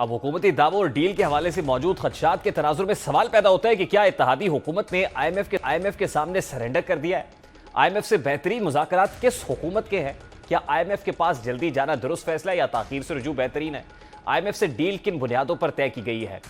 अब हुकूमती दावों और डील के हवाले से मौजूद खदशात के तनाजुर में सवाल पैदा होता है कि क्या इत्तेहादी हुकूमत ने आईएमएफ के सामने सरेंडर कर दिया है। आईएमएफ से बेहतरीन मुज़ाकरात किस हुकूमत के हैं? क्या आईएमएफ के पास जल्दी जाना दुरुस्त फैसला या ताखीर से रुजू बेहतरीन है? आईएमएफ से डील किन बुनियादों पर तय की गई है?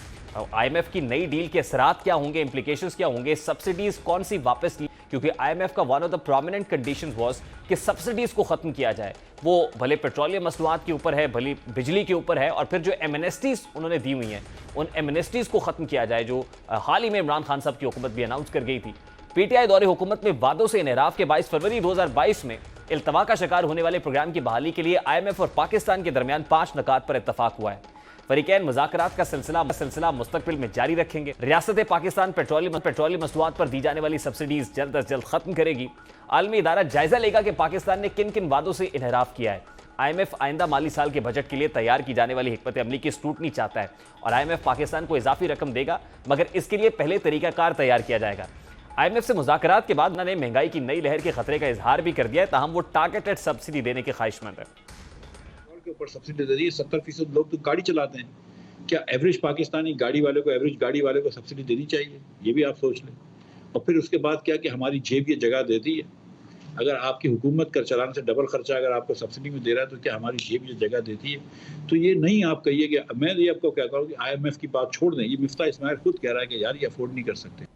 आईएमएफ की नई डील के असरात क्या होंगे, इंप्लीकेशंस क्या होंगे, सब्सिडीज कौन सी वापस ली? क्योंकि आईएमएफ का one of the prominent conditions was कि सब्सिडीज को खत्म किया जाए। वो भले पेट्रोलियम मसनूआत के ऊपर है, भले बिजली के ऊपर है, और फिर जो एमनेस्टीज उन्होंने दी हुई हैं उन एमनेस्टीज को खत्म किया जाए, जो हाल ही में इमरान खान साहब की हुकूमत भी अनाउंस कर गई थी। पीटीआई दौरे हुकूमत में वादों से इनहराफ के 22 फरवरी 2022 में इल्तवा का शिकार होने वाले प्रोग्राम की बहाली के लिए आईएमएफ और पाकिस्तान के दरमियान 5 नुकात पर इत्तफाक हुआ है। फरीकैन मुज़ाकरात का सिलसिला मुस्तकबिल में जारी रखेंगे। रियासत पाकिस्तान पेट्रोलियम मसनूआत पर दी जाने वाली सब्सिडीज जल्द अज जल्द खत्म करेगी। आलमी इदारा जायजा लेगा कि पाकिस्तान ने किन किन वादों से इनहराफ किया है। आईएमएफ आइंदा माली साल के बजट के लिए तैयार की जाने वाली हिकमत अमली की स्क्रूटनी चाहता है और आईएमएफ पाकिस्तान को इजाफी रकम देगा, मगर इसके लिए पहले तरीकाकार तैयार किया जाएगा। आईएमएफ से मुज़ाकरात के बाद उन्होंने महंगाई की नई लहर के खतरे का इजहार भी कर दिया है, ताहम वो टारगेटेड सब्सिडी देने के ख्वाहिशमंद है। के ऊपर सब्सिडी दे दी है। 70% लोग तो गाड़ी चलाते हैं। क्या एवरेज पाकिस्तानी गाड़ी वाले को, एवरेज गाड़ी वाले को सब्सिडी देनी चाहिए? ये भी आप सोच लें। और फिर उसके बाद क्या कि हमारी जेब ये जगह देती है। अगर आपकी हुकूमत कर चलाने से डबल खर्चा अगर आपको सब्सिडी में दे रहा है तो क्या हमारी जेब ये जगह देती है? तो ये नहीं आप कहिए कि मैं ये आपको कहता हूँ कि आईएमएफ की बात छोड़ दें। ये मिफ्ता इस्माइल खुद कह रहा है कि यार ये अफोर्ड नहीं कर सकते।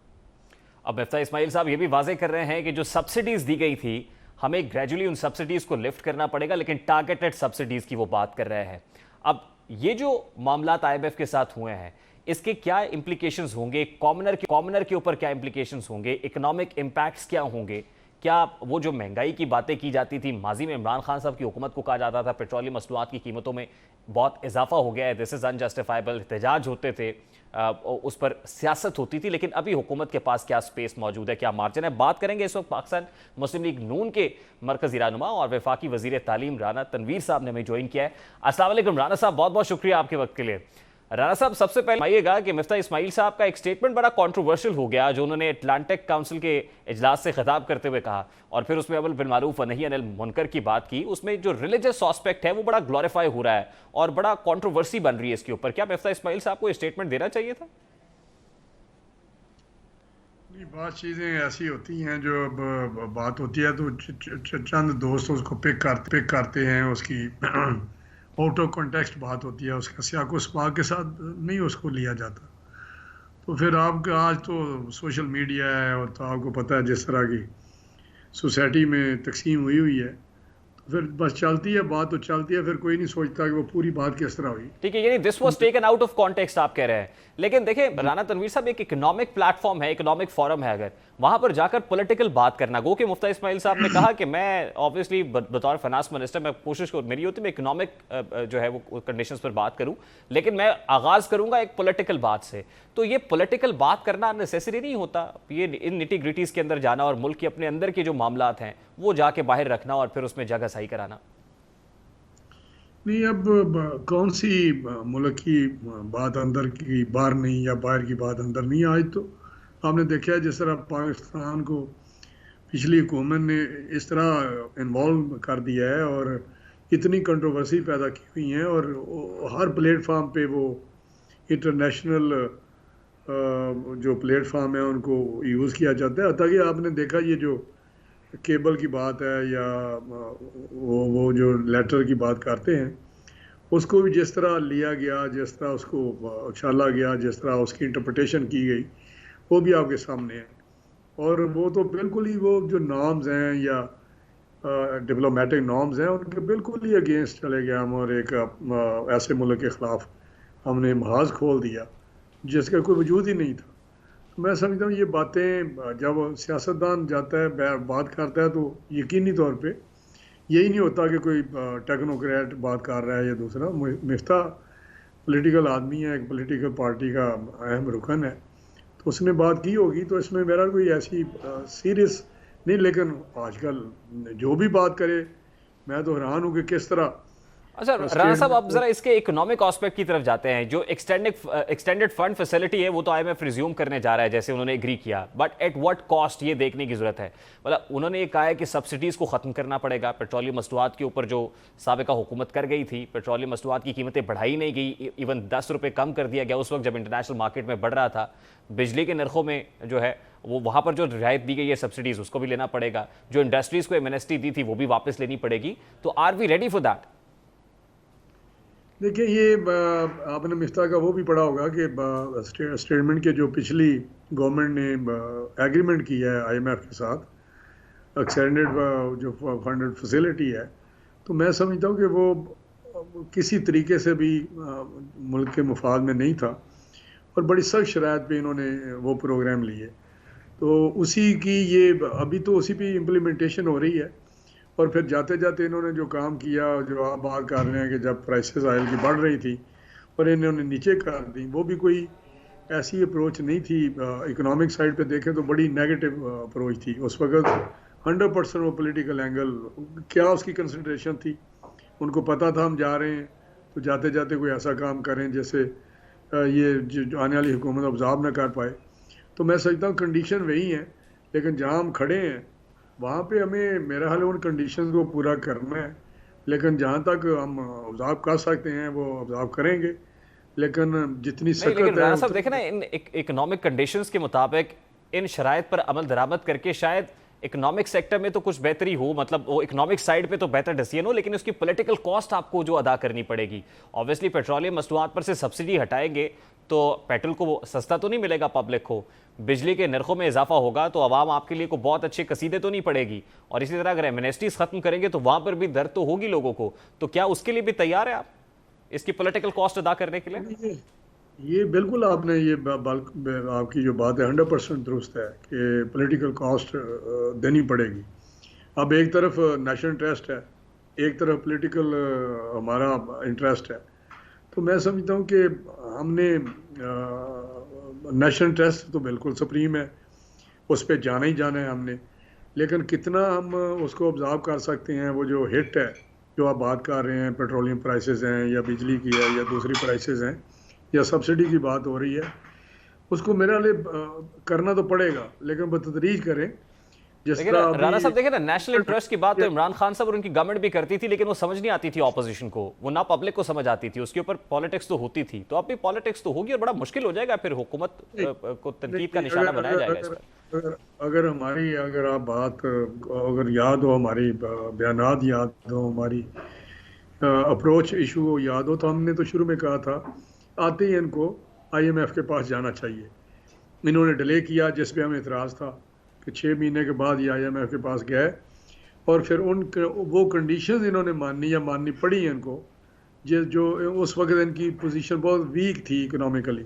अब मिफ्ता इस्माइल साहब ये भी वाजे कर रहे हैं कि जो सब्सिडीज दी गई थी हमें ग्रेजुअली उन सब्सिडीज को लिफ्ट करना पड़ेगा, लेकिन टारगेटेड सब्सिडीज की वो बात कर रहे हैं। अब ये जो मामलात आईएमएफ के साथ हुए हैं इसके क्या इंप्लीकेशंस होंगे, कॉमनर के ऊपर क्या इंप्लीकेशंस होंगे, इकोनॉमिक इंपैक्ट्स क्या होंगे? क्या वो जो महंगाई की बातें की जाती थी, माजी में इमरान खान साहब की हुकूमत को कहा जाता था पेट्रोलियम मसनूआत की कीमतों में बहुत इजाफा हो गया है, दिस इज़ अनजस्टिफाइबल, एहतजाज होते थे, उस पर सियासत होती थी, लेकिन अभी हुकूमत के पास क्या स्पेस मौजूद है, क्या मार्जिन है? बात करेंगे इस वक्त पाकिस्तान मुस्लिम लीग नून के मरकजी रहनुमा और वफाकी वजीर तालीम राना तनवीर साहब ने हमें ज्वाइन किया है। अस्सलाम वालेकुम राना साहब, बहुत बहुत शुक्रिया आपके वक्त के लिए। राना साहब, सबसे पहले आइएगा कि मिफ्ता इस्माइल साहब का एक स्टेटमेंट बड़ा कंट्रोवर्शियल हो गया जो उन्होंने अटलांटिक काउंसिल के इजलास से खिताब करते हुए कहा, और फिर उसमें अमर बिल मारूफ व नही अनिल मुनकर की बात की। उसमें जो रिलीजियस एस्पेक्ट है वो बड़ा ग्लोरीफाई हो रहा है और बड़ा कंट्रोवर्सी बन रही है इसके ऊपर। क्या मिफ्ता इस्माइल साहब को स्टेटमेंट देना चाहिए था? बहुत चीज़ें ऐसी होती हैं जो बात होती है तो चंद दोस्त उसको पिक करते हैं, उसकी आउट ऑफ कॉन्टेक्स्ट बात होती है, उसका सियाको सबाक के साथ नहीं उसको लिया जाता। तो फिर आपका आज तो सोशल मीडिया है और तो आपको पता है जिस तरह की सोसाइटी में तकसीम हुई है, तो फिर बस चलती है बात, तो चलती है, फिर कोई नहीं सोचता कि वो पूरी बात किस तरह हुई। ठीक है, यानी this was taken out of context आप कह रहे हैं। लेकिन देखिए राना तनवीर साहब, एक इकोनॉमिक प्लेटफॉर्म है, इकोनॉमिक फोरम है, अगर वहां पर जाकर पॉलिटिकल बात करना, गो कि मुफ्ता इस्माइल साहब ने कहा कि मैं ऑब्वियसली बतौर फाइनेंस मिनिस्टर मैं कोशिश करूँ, मेरी होती मैं इकोनॉमिक जो है वो कंडीशंस पर बात करूं, लेकिन मैं आगाज करूंगा एक पॉलिटिकल बात से। तो ये पॉलिटिकल बात करना नेसेसरी नहीं होता, ये इन निटी ग्रिटीज के अंदर जाना और मुल्क के अपने अंदर के जो मामलात हैं वो जाके बाहर रखना और फिर उसमें जगह सही कराना? नहीं, अब कौन सी मुल्क की बात अंदर की बाहर नहीं या बाहर की बात अंदर नहीं। आज तो आपने देखा है जिस तरह पाकिस्तान को पिछली हुकूमत ने इस तरह इन्वॉल्व कर दिया है और इतनी कंट्रोवर्सी पैदा की हुई है, और हर प्लेटफार्म पे वो इंटरनेशनल जो प्लेटफार्म है उनको यूज़ किया जाता है। ताकि आपने देखा ये जो केबल की बात है या वो जो लेटर की बात करते हैं, उसको भी जिस तरह लिया गया, जिस तरह उसको उछाला गया, जिस तरह उसकी इंटरप्रिटेशन की गई, वो भी आपके सामने है। और वो तो बिल्कुल ही वो जो नॉर्म्स हैं या डिप्लोमेटिक नॉर्म्स हैं उनके बिल्कुल ही अगेंस्ट चले गए हम, और एक ऐसे मुल्क के ख़िलाफ़ हमने महाज खोल दिया जिसका कोई वजूद ही नहीं था। मैं समझता हूँ ये बातें जब सियासतदान जाता है बात करता है तो यकीनी तौर पे यही नहीं होता कि कोई टेक्नोक्रेट बात कर रहा है या दूसरा। मिफ्ता पॉलिटिकल आदमी है, एक पॉलिटिकल पार्टी का अहम रुकन है, तो उसने बात की होगी, तो इसमें मेरा कोई ऐसी सीरियस नहीं। लेकिन आजकल जो भी बात करे, मैं तो हैरान हूँ कि किस तरह अच्छा राणा साहब, आप जरा इसके इकोनॉमिक एस्पेक्ट की तरफ जाते हैं। जो एक्सटेंडेड फंड फैसिलिटी है वो तो आईएमएफ रिज्यूम करने जा रहा है जैसे उन्होंने एग्री किया, बट एट व्हाट कॉस्ट ये देखने की जरूरत है। मतलब उन्होंने ये कहा है कि सब्सिडीज को खत्म करना पड़ेगा। पेट्रोलियम मसनूआत के ऊपर जो साबिका हुकूमत कर गई थी, पेट्रोलियम मसनूआत की कीमतें बढ़ाई नहीं गई, इवन 10 रुपये कम कर दिया गया उस वक्त जब इंटरनेशनल मार्केट में बढ़ रहा था। बिजली के नरखों में जो है वो वहां पर जो रियायत दी गई है सब्सिडीज उसको भी लेना पड़ेगा। जो इंडस्ट्रीज को एमएनएसटी दी थी वो भी वापस लेनी पड़ेगी। तो are we ready for that? देखिए, ये आपने मिफ्ता का वो भी पढ़ा होगा कि स्टेटमेंट के जो पिछली गवर्नमेंट ने एग्रीमेंट किया है आईएमएफ के साथ, एक्सटेंडेड जो फंड फैसिलिटी है, तो मैं समझता हूँ कि वो किसी तरीके से भी मुल्क के मुफाद में नहीं था और बड़ी सख्त शराइत पे इन्होंने वो प्रोग्राम लिए। तो उसी की ये अभी तो उसी पे इम्प्लीमेंटेशन हो रही है। और फिर जाते जाते इन्होंने जो काम किया, जो आप बात कर रहे हैं कि जब प्राइसेस ऑयल की बढ़ रही थी और इन्होंने नीचे कर दी, वो भी कोई ऐसी अप्रोच नहीं थी। इकोनॉमिक साइड पे देखें तो बड़ी नेगेटिव अप्रोच थी उस वक्त। 100% वो पॉलिटिकल एंगल, क्या उसकी कंसंट्रेशन थी, उनको पता था हम जा रहे हैं तो जाते जाते कोई ऐसा काम करें जैसे ये जो आने वाली हुकूमत ऑब्जर्व ना कर पाए। तो मैं समझता हूँ कंडीशन वही है, लेकिन जहाँ हम खड़े हैं वहाँ पे हमें, मेरा हाल है, उन कंडीशंस को पूरा करना है। लेकिन जहाँ तक हम ऑब्जर्व कर सकते हैं वो ऑब्जर्व करेंगे, लेकिन जितनी सख्त है। राणा साहब देखें ना, इन इकोनॉमिक कंडीशंस के मुताबिक इन शराइत पर अमल दरामद करके शायद इकोनॉमिक सेक्टर में तो कुछ बेहतरी हो, मतलब वो इकोनॉमिक साइड पे तो बेहतर डिसीजन हो, लेकिन उसकी पॉलिटिकल कॉस्ट आपको जो अदा करनी पड़ेगी। ऑब्वियसली पेट्रोलियम मसनूआत पर से सब्सिडी हटाएंगे तो पेट्रोल को सस्ता तो नहीं मिलेगा पब्लिक को, बिजली के नरखों में इजाफा होगा तो आवाम आपके लिए को बहुत अच्छी कसीदे तो नहीं पड़ेगी। और इसी तरह अगर एमनेस्टीज खत्म करेंगे तो वहां पर भी दर्द तो होगी लोगों को। तो क्या उसके लिए भी तैयार है आप, इसकी पॉलिटिकल कॉस्ट अदा करने के लिए? ये बिल्कुल आपने ये आपकी जो बात है 100% दुरुस्त है कि पॉलिटिकल कॉस्ट देनी पड़ेगी। अब एक तरफ नेशनल इंटरेस्ट है, एक तरफ पॉलिटिकल हमारा इंटरेस्ट है। तो मैं समझता हूँ कि हमने नेशनल इंटरेस्ट तो बिल्कुल सुप्रीम है, उस पर जाना ही जाना है हमने। लेकिन कितना हम उसको ऑब्जर्व कर सकते हैं, वो जो हिट है जो आप बात कर रहे हैं, पेट्रोलियम प्राइसेस हैं या बिजली की है या दूसरी प्राइसेस हैं या सब्सिडी की बात हो रही है, उसको मेरे लिए करना तो पड़ेगा, लेकिन बतदरीज करें। लेकिन राणा साहब देखें ना, नेशनल इंटरेस्ट की बात तो इमरान खान साहब और उनकी गवर्नमेंट भी करती थी, लेकिन वो समझ नहीं आती थी ऑपोजिशन को, वो ना पब्लिक को समझ आती थी, उसके ऊपर पॉलिटिक्स तो होती थी। तो अब भी पॉलिटिक्स तो होगी और बड़ा मुश्किल हो जाएगा, फिर हुकूमत को तनकीद का निशाना बनाया जाएगा इस पर। अगर आप बात अगर याद हो, हमारी बयानात याद हो, हमारी अप्रोच इशू याद हो, तो हमने तो शुरू में कहा था आते ही इनको IMF के पास जाना चाहिए। इन्होंने डिले किया, जिस पे हमें इतराज़ था कि 6 महीने के बाद ये IMF के पास गए और फिर वो कंडीशंस इन्होंने माननी या माननी पड़ी इनको, जो उस वक्त इनकी पोजीशन बहुत वीक थी इकोनॉमिकली।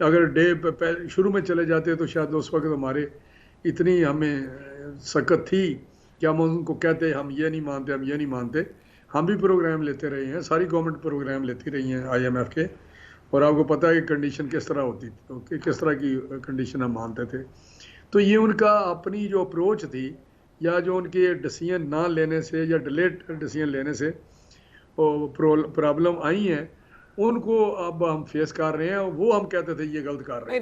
अगर शुरू में चले जाते तो शायद उस वक्त हमारे इतनी हमें सकत थी कि हम उनको कहते हम ये नहीं मानते, हम ये नहीं मानते। हम भी प्रोग्राम लेते रहे हैं, सारी गवर्नमेंट प्रोग्राम लेती रही हैं IMF के, और आपको पता है कि कंडीशन किस तरह होती थी, तो किस तरह की कंडीशन हम मानते थे। तो ये उनका अपनी जो अप्रोच थी या जो उनके डिसीजन ना लेने से या डिलेड डिसीजन लेने से प्रॉब्लम आई हैं, उनको अब हम फेस कर रहे हैं। वो हम कहते थे ये गलत कर रहे हैं।